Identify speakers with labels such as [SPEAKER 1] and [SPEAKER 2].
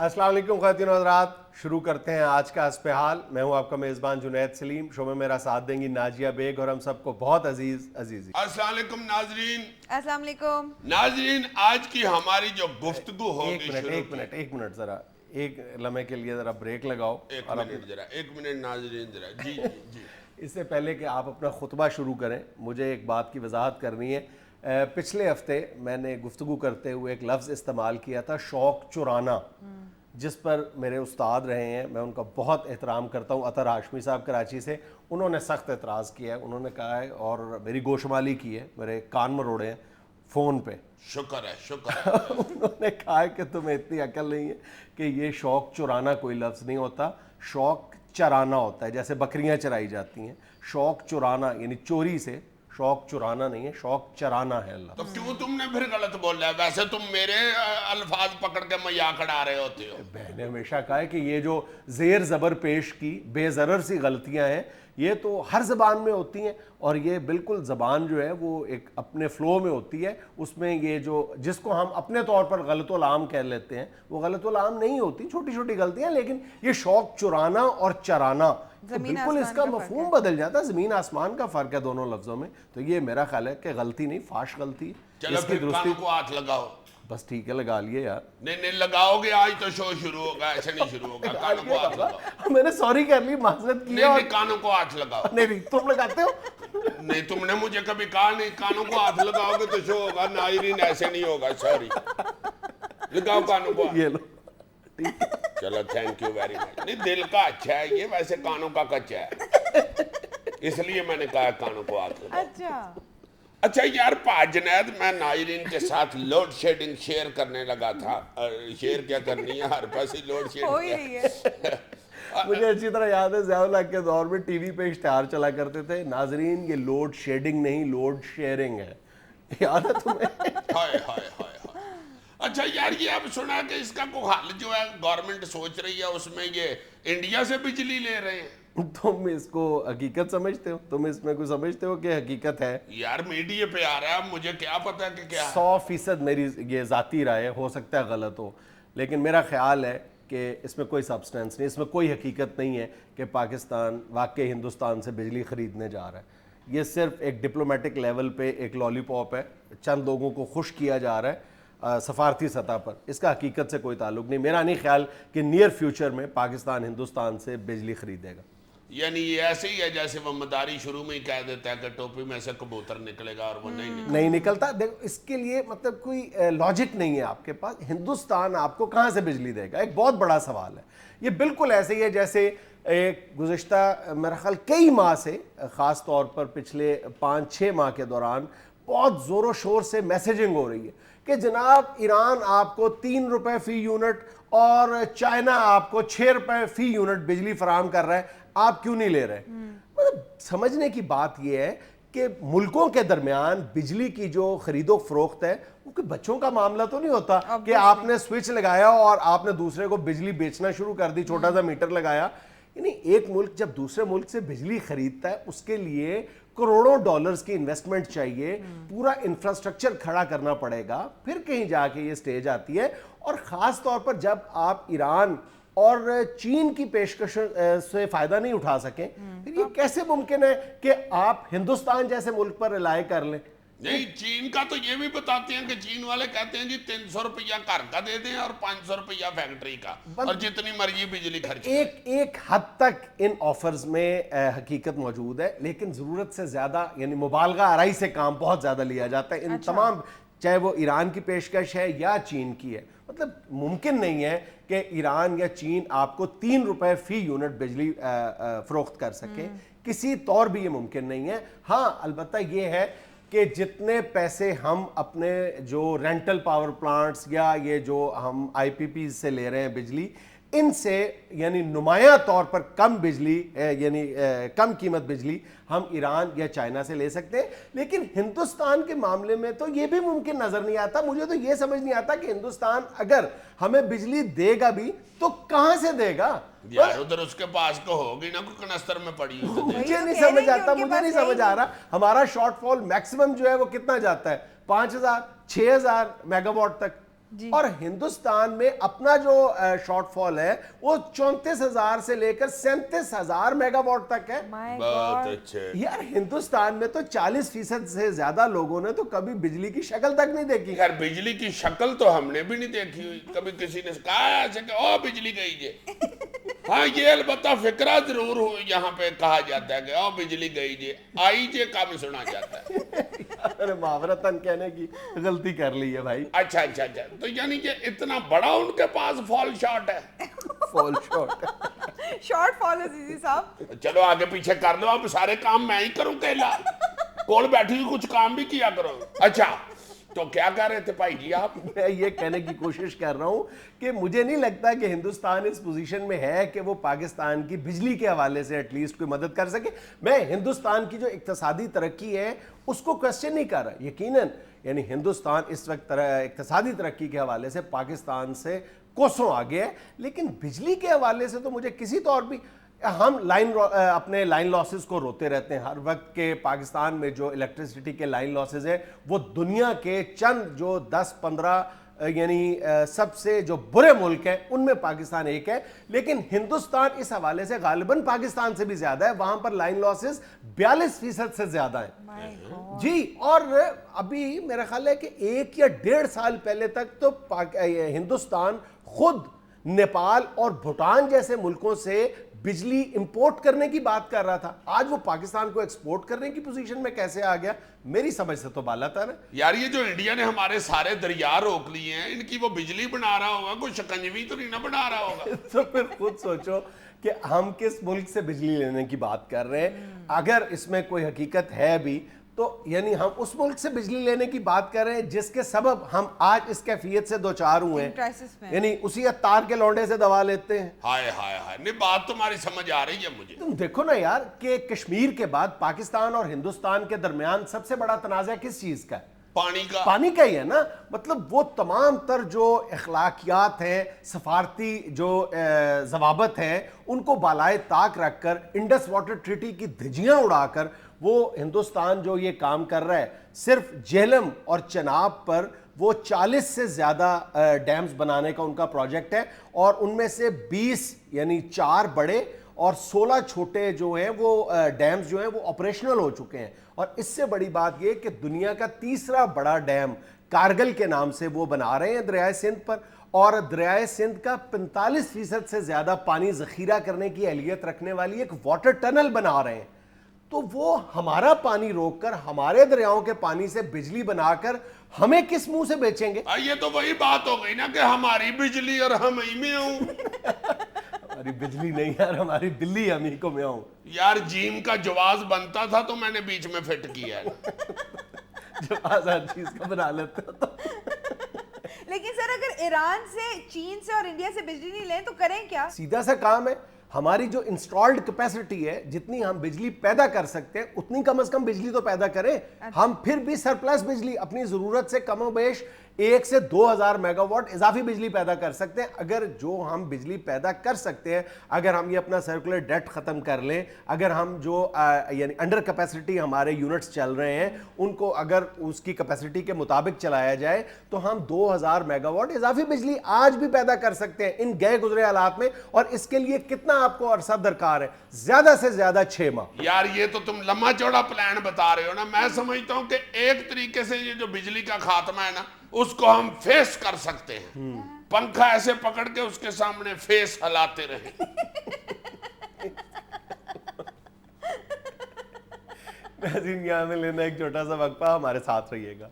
[SPEAKER 1] السلام علیکم خواتین و حضرات، شروع کرتے ہیں آج کا حسب حال۔ میں ہوں آپ کا میزبان جنید سلیم، شو میں میرا ساتھ دیں گی ناجیہ بیگ اور ہم سب کو بہت عزیز
[SPEAKER 2] السلام علیکم ناظرین۔
[SPEAKER 3] السلام علیکم
[SPEAKER 2] ناظرین، آج کی ہماری جو گفتگو ہوگی
[SPEAKER 1] ایک منٹ ذرا ایک لمحے کے لیے ذرا بریک لگاؤ۔
[SPEAKER 2] ایک منٹ ناظرین ذرا جی جی
[SPEAKER 1] اس سے پہلے کہ آپ اپنا خطبہ شروع کریں، مجھے ایک بات کی وضاحت کرنی ہے۔ پچھلے ہفتے میں نے گفتگو کرتے ہوئے ایک لفظ استعمال کیا تھا، شوق چرانا، جس پر میرے استاد رہے ہیں، میں ان کا بہت احترام کرتا ہوں، اطہر ہاشمی صاحب کراچی سے، انہوں نے سخت اعتراض کیا ہے۔ انہوں نے کہا ہے اور میری گوشمالی کی ہے، میرے کان مروڑے ہیں فون پہ۔
[SPEAKER 2] شکر ہے
[SPEAKER 1] انہوں نے کہا ہے کہ تمہیں اتنی عقل نہیں ہے کہ یہ شوق چرانا کوئی لفظ نہیں ہوتا، شوق چرانا ہوتا ہے، جیسے بکریاں چرائی جاتی ہیں۔ شوق چرانا یعنی چوری سے، شوق چرانا نہیں ہے، شوق چرانا ہے اللہ۔
[SPEAKER 2] تو کیوں تم نے پھر غلط بولا ہے؟ ویسے تم میرے الفاظ پکڑ کے مذاق اڑا رہے ہوتے ہو۔
[SPEAKER 1] میں نے ہمیشہ کہا ہے کہ یہ جو زیر زبر پیش کی بے ضرر سی غلطیاں ہیں، یہ تو ہر زبان میں ہوتی ہیں، اور یہ بالکل زبان جو ہے وہ ایک اپنے فلو میں ہوتی ہے، اس میں یہ جو جس کو ہم اپنے طور پر غلط العام کہہ لیتے ہیں وہ غلط العام نہیں ہوتی، چھوٹی چھوٹی غلطیاں، لیکن یہ شوق چرانا اور چرانا تو بالکل اس کا مفہوم بدل جاتا ہے، زمین آسمان کا فرق ہے دونوں لفظوں میں۔ تو یہ میرا خیال ہے کہ غلطی نہیں، فاش غلطی ہے۔
[SPEAKER 2] چلو پھر کانوں کو ہاتھ لگاؤ۔
[SPEAKER 1] بس ٹھیک ہے، لگا لیے یار۔
[SPEAKER 2] نہیں لگاؤ گے، آج تو شو شروع ہوگا، ایسے نہیں شروع ہوگا۔ کانوں کو ہاتھ لگاؤ۔
[SPEAKER 1] میں نے سوری کر لی، معذرت کی۔
[SPEAKER 2] نہیں کانوں کو ہاتھ لگاؤ۔
[SPEAKER 1] نہیں تم لگاتے ہو؟
[SPEAKER 2] نہیں تم نے مجھے کبھی کہا نہیں کانوں کو ہاتھ لگاؤ گے تو شو ہوگا۔ ناظرین ایسے نہیں ہوگا، سوری۔ لگاؤ کانوں کو۔
[SPEAKER 1] یہ لو،
[SPEAKER 2] چلو تھینک یو ویری مچ۔ نہیں دل کا اچھا ہے یہ، ویسے کانوں کا کچا ہے، اس لیے میں نے کہا کانوں کو ہاتھ لگاؤ۔ اچھا یار پا جنید، میں ناظرین کے ساتھ لوڈ شیڈنگ شیئر کرنے لگا تھا۔ شیئر کیا کرنی ہے، ہر پاس ہی لوڈ شیڈنگ۔
[SPEAKER 1] مجھے اچھی طرح یاد ہے ضیاء الحق کے دور میں ٹی وی پہ اشتہار چلا کرتے تھے، ناظرین یہ لوڈ شیڈنگ نہیں لوڈ شیئرنگ ہے، یاد ہے تمہیں؟
[SPEAKER 2] ہائے ہائے ہائے۔ اچھا یار یہ اب سنا کہ اس کا کوئی حل جو ہے گورنمنٹ سوچ رہی ہے، اس میں یہ انڈیا سے بجلی لے رہے ہیں۔
[SPEAKER 1] تم اس کو حقیقت سمجھتے ہو؟ تم اس میں کوئی سمجھتے ہو کہ حقیقت ہے؟
[SPEAKER 2] یار میڈیا پہ آ رہا ہے، مجھے کیا پتا کہ کیا۔
[SPEAKER 1] 100% میری یہ ذاتی رائے ہے، ہو سکتا ہے غلط ہو، لیکن میرا خیال ہے کہ اس میں کوئی سبسٹنس نہیں، اس میں کوئی حقیقت نہیں ہے کہ پاکستان واقعی ہندوستان سے بجلی خریدنے جا رہا ہے۔ یہ صرف ایک ڈپلومیٹک لیول پہ ایک لالی پاپ ہے، چند لوگوں کو خوش کیا جا رہا ہے سفارتی سطح پر، اس کا حقیقت سے کوئی تعلق نہیں۔ میرا نہیں خیال کہ نیئر فیوچر میں پاکستان ہندوستان سے بجلی خریدے گا۔
[SPEAKER 2] یعنی یہ ایسے ہی ہے جیسے وہ مداری شروع میں ہی کہہ دیتا ہے کہ ٹوپی میں سے کبوتر نکلے گا اور وہ نہیں
[SPEAKER 1] نکلتا۔ دیکھو اس کے لیے مطلب کوئی لاجک نہیں ہے آپ کے پاس۔ ہندوستان آپ کو کہاں سے بجلی دے گا؟ ایک بہت بڑا سوال ہے۔ یہ بالکل ایسے ہی ہے جیسے ایک گزشتہ میرا خیال کئی ماہ سے، خاص طور پر پچھلے 5-6 ماہ کے دوران بہت زور و شور سے میسیجنگ ہو رہی ہے کہ جناب ایران آپ کو 3 روپے فی یونٹ اور چائنا آپ کو 6 روپے فی یونٹ بجلی فراہم کر رہا ہے، آپ کیوں نہیں لے رہے؟ مطلب سمجھنے کی بات یہ ہے کہ ملکوں کے درمیان بجلی کی جو خرید و فروخت ہے وہ کوئی بچوں کا معاملہ تو نہیں ہوتا کہ آپ نے سوئچ لگایا اور آپ نے دوسرے کو بجلی بیچنا شروع کر دی، چھوٹا سا میٹر لگایا۔ یعنی ایک ملک جب دوسرے ملک سے بجلی خریدتا ہے اس کے لیے کروڑوں ڈالرز کی انویسٹمنٹ چاہیے، پورا انفراسٹرکچر کھڑا کرنا پڑے گا، پھر کہیں جا کے یہ سٹیج آتی ہے۔ اور خاص طور پر جب آپ ایران اور چین کی پیشکش سے فائدہ نہیں اٹھا سکیں، پھر یہ کیسے ممکن ہے کہ آپ ہندوستان جیسے ملک پر ریلائی کر لیں؟
[SPEAKER 2] نہیں چین کا تو یہ بھی بتاتے ہیں کہ چین والے کہتے ہیں جی 300 روپیہ گھر کا دے دیں اور 500 روپیہ فیکٹری کا، اور جتنی مرضی بجلی خرچ کریں۔
[SPEAKER 1] ایک حد تک ان آفرز میں حقیقت موجود ہے، لیکن ضرورت سے زیادہ یعنی مبالغہ آرائی سے کام بہت زیادہ لیا جاتا ہے ان تمام، چاہے وہ ایران کی پیشکش ہے یا چین کی ہے۔ مطلب ممکن نہیں ہے کہ ایران یا چین آپ کو 3 روپے فی یونٹ بجلی فروخت کر سکے، کسی طور بھی یہ ممکن نہیں ہے۔ ہاں البتہ یہ ہے کہ جتنے پیسے ہم اپنے جو رینٹل پاور پلانٹس یا یہ جو ہم آئی پی پی سے لے رہے ہیں بجلی، ان سے یعنی نمایاں طور پر کم بجلی یعنی کم قیمت بجلی ہم ایران یا چائنا سے لے سکتے ہیں، لیکن ہندوستان کے معاملے میں تو یہ بھی ممکن نظر نہیں آتا۔ مجھے تو یہ سمجھ نہیں آتا کہ ہندوستان اگر ہمیں بجلی دے گا بھی تو کہاں سے دے گا؟
[SPEAKER 2] یار ادھر اس کے پاس کو ہوگی نا کوئی کنستر میں پڑی ہوئی۔
[SPEAKER 1] مجھے نہیں سمجھ آتا، مجھے نہیں سمجھ آ رہا ہمارا شارٹ فال میکسیمم جو ہے وہ کتنا جاتا ہے؟ 5000 6000 میگا واٹ تک۔ اور ہندوستان میں اپنا جو شارٹ فال ہے وہ 34,000 سے لے کر 37,000 میگا واٹ تک ہے.
[SPEAKER 2] بہت اچھے.
[SPEAKER 1] یار ہندوستان میں تو 40% سے زیادہ لوگوں نے تو کبھی بجلی کی شکل تک نہیں دیکھی.
[SPEAKER 2] خیر بجلی کی شکل تو ہم نے بھی نہیں دیکھی ہوئی. کبھی کسی نے کہا ایسے کہ او بجلی گئی جے. ہاں یہ البتہ فکرہ ضرور ہو یہاں پہ کہا جاتا ہے کہ او بجلی گئی جے, آئی جے کم سنا جاتا ہے.
[SPEAKER 1] محاورتاً کہنے کی غلطی کر لی ہے بھائی.
[SPEAKER 2] اچھا اچھا اچھا, تو یعنی کہ اتنا بڑا ان کے پاس فال شارٹ ہے.
[SPEAKER 1] فال شارٹ
[SPEAKER 3] شارٹ فال عزیزی صاحب.
[SPEAKER 2] چلو آگے پیچھے کر لو, اب سارے کام میں ہی کروں کہلا, کول بیٹھی ہوئی کچھ کام بھی کیا کرو. اچھا تو کیا کہہ رہے تھے بھائی جی آپ؟
[SPEAKER 1] میں یہ کہنے کی کوشش کر رہا ہوں کہ مجھے نہیں لگتا کہ ہندوستان اس پوزیشن میں ہے کہ وہ پاکستان کی بجلی کے حوالے سے ایٹ لیسٹ کوئی مدد کر سکے. میں ہندوستان کی جو اقتصادی ترقی ہے اس کو کوسچن نہیں کر رہا. یقیناً یعنی ہندوستان اس وقت اقتصادی ترقی کے حوالے سے پاکستان سے کوسوں آگے ہے, لیکن بجلی کے حوالے سے تو مجھے کسی طور بھی, ہم اپنے لائن لاسز کو روتے رہتے ہیں ہر وقت کہ پاکستان میں جو الیکٹریسٹی کے لائن لاسز ہیں وہ دنیا کے چند جو 10-15 یعنی سب سے جو برے ملک ہیں ان میں پاکستان ایک ہے, لیکن ہندوستان اس حوالے سے غالباً پاکستان سے بھی زیادہ ہے. وہاں پر لائن لاسز 42% سے زیادہ ہیں جی. اور ابھی میرا خیال ہے کہ 1 یا 1.5 سال پہلے تک تو ہندوستان خود نیپال اور بھوٹان جیسے ملکوں سے بجلی امپورٹ کرنے کی بات کر رہا تھا. آج وہ پاکستان کو ایکسپورٹ کرنے کی پوزیشن میں کیسے آ گیا, میری سمجھ سے تو بالا تر ہے.
[SPEAKER 2] یار یہ جو انڈیا نے ہمارے سارے دریا روک لیے ہیں, ان کی وہ بجلی بنا رہا ہوگا, کوئی شکنجوی تو نہیں نہ بنا رہا ہوگا.
[SPEAKER 1] تو پھر خود سوچو کہ ہم کس ملک سے بجلی لینے کی بات کر رہے ہیں. اگر اس میں کوئی حقیقت ہے بھی تو یعنی ہم اس ملک سے بجلی لینے کی بات کر رہے ہیں جس کے سبب ہم آج اس کیفیت سے دوچار ہوئے ہیں, یعنی اسی عطار کے لونڈے سے دوا لیتے ہیں.
[SPEAKER 2] ہائے ہائے ہائے, نہیں بات تمہاری سمجھ آ رہی ہے مجھے.
[SPEAKER 1] تم دیکھو نا یار کہ کشمیر کے بعد پاکستان اور ہندوستان کے درمیان سب سے بڑا تنازع کس چیز کا ہے؟ پانی کا ہی ہے نا. مطلب وہ تمام تر جو اخلاقیات ہیں, سفارتی جو ضوابط ہیں, ان کو بالائے طاق رکھ کر انڈس واٹر ٹریٹی کی دھجیاں اڑا کر وہ ہندوستان جو یہ کام کر رہا ہے, صرف جہلم اور چناب پر وہ 40 سے زیادہ ڈیمز بنانے کا ان کا پروجیکٹ ہے, اور ان میں سے 20 یعنی 4 بڑے اور 16 چھوٹے جو ہیں وہ ڈیمز جو ہیں وہ آپریشنل ہو چکے ہیں. اور اس سے بڑی بات یہ کہ دنیا کا تیسرا بڑا ڈیم کارگل کے نام سے وہ بنا رہے ہیں دریائے سندھ پر, اور دریائے سندھ کا 45% سے زیادہ پانی ذخیرہ کرنے کی اہلیت رکھنے والی ایک واٹر ٹنل بنا رہے ہیں. تو وہ ہمارا پانی روک کر ہمارے دریاؤں کے پانی سے بجلی بنا کر ہمیں کس منہ سے بیچیں گے؟
[SPEAKER 2] یہ تو وہی بات ہو گئی نا کہ ہماری بجلی اور ہم ہی میں ہوں.
[SPEAKER 1] ہماری بجلی نہیں یار, ہماری بلی ہم ہی کو میں ہوں.
[SPEAKER 2] یار جیم کا جواز بنتا تھا تو میں نے بیچ میں فٹ کیا ہے.
[SPEAKER 1] جواز ہر چیز کا بنا لیتے تو.
[SPEAKER 3] لیکن سر اگر ایران سے, چین سے اور انڈیا سے بجلی نہیں لیں تو کریں کیا؟
[SPEAKER 1] سیدھا سا کام ہے, ہماری جو انسٹالڈ کیپیسٹی ہے جتنی ہم بجلی پیدا کر سکتے ہیں اتنی کم از کم بجلی تو پیدا کریں. ہم پھر بھی سرپلس بجلی اپنی ضرورت سے کم و بیش 1 سے 2,000 میگا واٹ اضافی بجلی پیدا کر سکتے ہیں. اگر جو ہم بجلی پیدا کر سکتے ہیں, اگر ہم یہ اپنا سرکولر ڈیٹ ختم کر لیں, اگر ہم جو یعنی انڈر کیپیسٹی ہمارے یونٹس چل رہے ہیں ان کو اگر اس کی کیپیسٹی کے مطابق چلایا جائے تو ہم 2,000 میگا واٹ اضافی بجلی آج بھی پیدا کر سکتے ہیں ان گئے گزرے حالات میں. اور اس کے لیے کتنا آپ کو عرصہ درکار ہے؟ زیادہ سے زیادہ 6 ماہ.
[SPEAKER 2] یار یہ تو تم لمبا چوڑا پلان بتا رہے ہو نا. میں سمجھتا ہوں کہ ایک طریقے سے یہ جو بجلی کا خاتمہ ہے نا اس کو ہم فیس کر سکتے ہیں. پنکھا ایسے پکڑ کے اس کے سامنے فیس ہلاتے رہیں.
[SPEAKER 1] ناظرین یہاں میں لینا ایک چھوٹا سا وقفہ, ہمارے ساتھ رہیے گا.